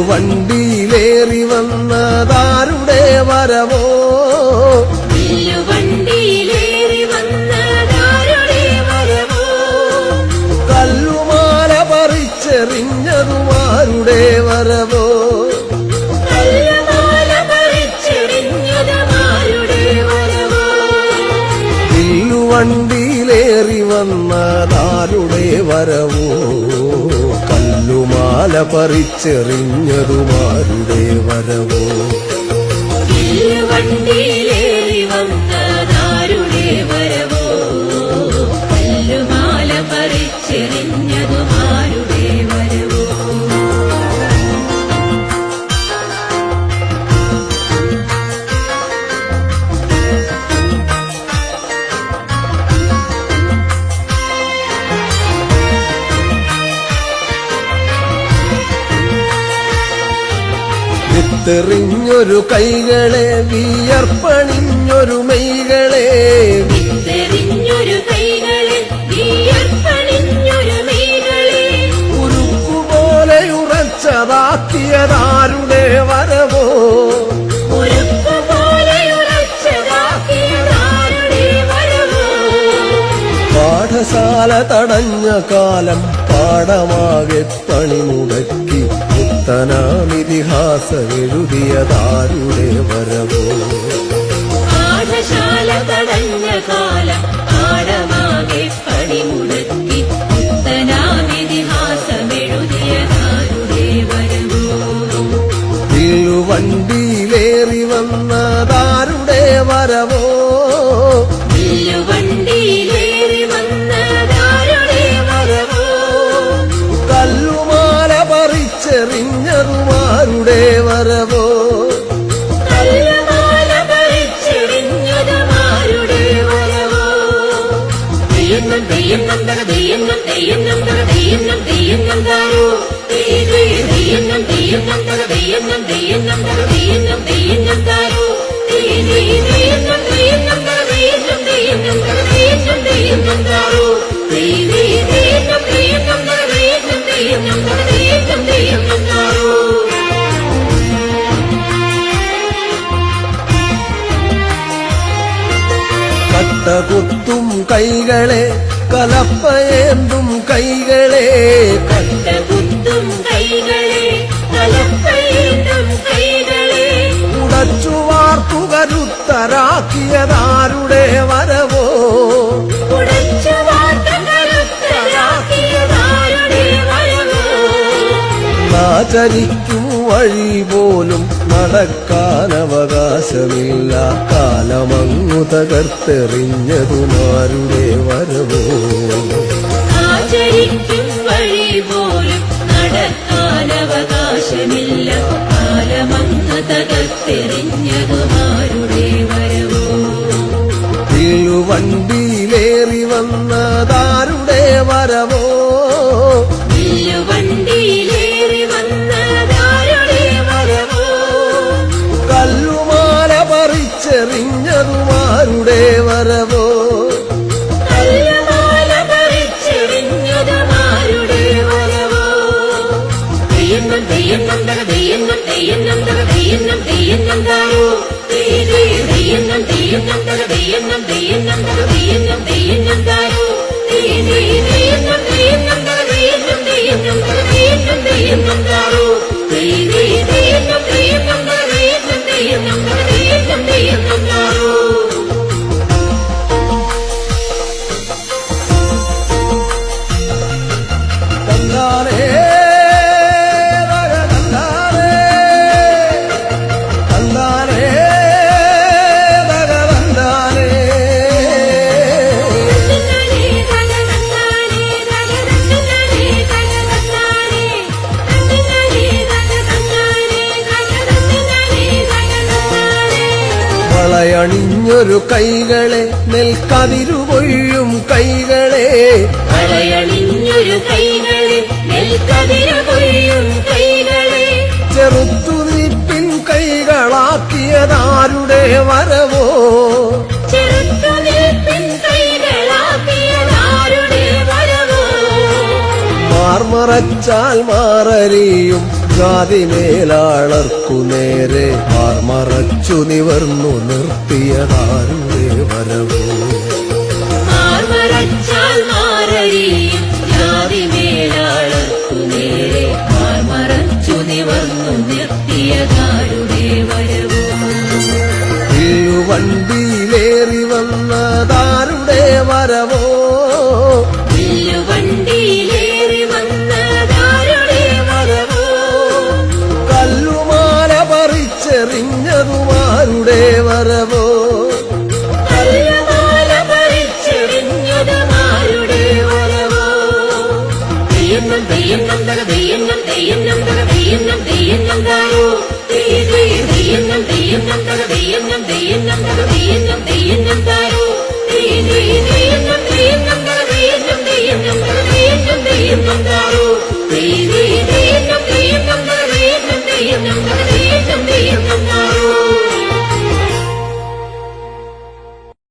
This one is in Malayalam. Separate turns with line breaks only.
വില്ലുവണ്ടിയിലേറി വന്നതാരുടെ വരവോ
വില്ലുവണ്ടിയിലേറി വന്നതാരുടെ വരവോ
കല്ലുമാല പറിച്ചെറിഞ്ഞതുമാരുടെ വരവോ
കല്ലുമാല പറിച്ചെറിഞ്ഞതുമാരുടെ വരവോ
വില്ലുവണ്ടിയിലേറി വന്നതാരുടെ വരവോ കല്ലുമാല പറിച്ചെറിഞ്ഞതുമാരുടെ വരവോ
വില്ലുവണ്ടിയിലേറി വന്നതാരുടെ വരവോ കല്ലുമാല പറിച്ചെറിഞ്ഞതുമാരുടെ വരവോ
വിത്തെറിഞ്ഞൊരു കൈകളെ വിയർപ്പണിഞ്ഞൊരു മെയ്കളെ
വിത്തെറിഞ്ഞൊരു കൈകളെ വിയർപ്പണിഞ്ഞൊരു മെയ്കളെ
ഉരുക്കുപോലെ ഉറച്ചതാക്കിയതാരുടെ വരവോ
ഉരുക്കുപോലെ ഉറച്ചതാക്കിയതാരുടെ വരവോ
പാഠശാല തടഞ്ഞ കാലം പാഠമാകെ പണിമുടക്കി പുത്തനാമിതിഹാസമെഴുതിയതാരുടെ വരവോ
പാഠശാല തടഞ്ഞ കാലം പാഠമാകെ പണിമുടക്കി പുത്തനാമിതിഹാസമെഴുതിയതാരുടെ വരവോ
വില്ലുവണ്ടിയിലേറി വന്നതാരുടെ വരവോ
വില്ലുവണ്ടിയിലേറി വന്നതാരുടെ വരവോ
കല്ലുമാല പറിച്ചെറിഞ്ഞതുമാരുടെ വരവോ
കല്ലുമാല പറിച്ചെറിഞ്ഞതുമാരുടെ വരവോ തെയ്യന്നം തെയ്യന്നം തക തെയ്യന്നം തെയ്യന്നം തക തെയ്യന്നം തെയ്യന്നം താരോ തെയ്യന്നം തെയ്യന്നം തക തെയ്യന്നം തെയ്യന്നം തക തെയ്യന്നം തെയ്യന്നം താരോ തെയ്യന്നം തെയ്യന്നം തക തെയ്യന്നം തെയ്യന്നം തക തെയ്യന്നം തെയ്യന്നം താരോ തെയ്യന്നം തെയ്യന്നം തക തെയ്യന്നം തെയ്യന്നം തക തെയ്യന്നം തെയ്യന്നം താരോ
കട്ടകുത്തും കൈകളെ കലപ്പയേന്തും കൈകളെ
കട്ടകുത്തും കൈകളെ കലപ്പയേന്തും കൈകളെ
ഉടച്ചു വാർത്തുകരുത്തരാക്കിയതാരുടെ വരവോ
ഉടച്ചു വാർത്തകരുത്തരാക്കിയതാരുടെ വരവോ
നാചരിക്കും വഴി പോലും നടക്കാനവകാശമില്ല കാലമങ്ങു തകർത്തെറിഞ്ഞതുമാരുടെ വരവോ
ആചരിക്കും വഴി പോലും നടക്കാനവകാശമില്ല കാലമങ്ങ് തകർത്തെറിഞ്ഞതുമാരുടെ വരവോ
വില്ലുവണ്ടിയിലേറി വന്നതാരുടെ വരവോ
വില്ലുവണ്ടിയിലേറി വന്നതാരുടെ വരവോ
കല്ലുമാല പറിച്ചെറിഞ്ഞതുമാരുടെ വരവോ
കല്ലുമാല പറിച്ചെറിഞ്ഞതുമാരുടെ വരവോ തെയ്യന്നം തെയ്യന്നം തക തെയ്യന്നം തെയ്യന്നം തക തെയ്യന്നം തെയ്യന്നം താരോ തെയ്യന്നം തെയ്യന്നം തക തെയ്യന്നം തെയ്യന്നം തക തെയ്യന്നം തെയ്യന്നം താരോ തെയ്യന്നം തെയ്യന്നം തക തെയ്യന്നം തെയ്യന്നം തക തെയ്യന്നം തെയ്യന്നം താരോ തെയ്യന്നം തെയ്യന്നം തക തെയ്യന്നം തെയ്യന്നം തക തെയ്യന്നം തെയ്യന്നം താരോ
തന്നാലേ തന്നാലേ തന്നാലേ തന്നാലേ വളയണിഞ്ഞൊരു കൈകളെ നെൽക്കതിരുകൊയ്യും കൈകളെ
വളയണിഞ്ഞൊരു കൈകളെ നെൽക്കതിരുകൊയ്യും കൈകളെ
ചെറുത്തുനിൽപ്പിൻ കൈകളാക്കിയതാരുടെ വരവോ
ചെറുത്തുനിൽപ്പിൻ കൈകളാക്കിയതാരുടെ വരവോ
മാർമറച്ചാൽ മാറരിയും ജാതിമേലാളർക്കു നേരെ മാർമറച്ചു നിവർന്നു നിർത്തിയതാരുടെ വരവോ
മാർമറച്ചാൽ മാറഴിയും ജാതിമേലാളർക്കു നേരെ മാർമറച്ചു നിവർന്നു നിർത്തിയതാരുടെ വരവോ
വണ്ടിയിലേറി വന്നതാരുടെ വരവോ
വണ്ടിയിലേറി വന്നതാരുടെ വരവോ
കല്ലുമാല പറിച്ചെറിഞ്ഞതുമാരുടെ വരവോ
കല്ലുമാല പറിച്ചെറിഞ്ഞതുമാരുടെ വരവോ തെയ്യന്നം തെയ്യന്നം തക തെയ്യന്നം തെയ്യന്നം തക തെയ്യന്നം തെയ്യന്നം താരോ തെയ്യന്നം തെയ്യന്നം തക തെയ്യന്നം തെയ്യന്നം തക തെയ്യന്നം തെയ്യന്നം താരോ തെയ്യന്നം തെയ്യന്നം തക തെയ്യന്നം തെയ്യന്നം തക തെയ്യന്നം തെയ്യന്നം താരോ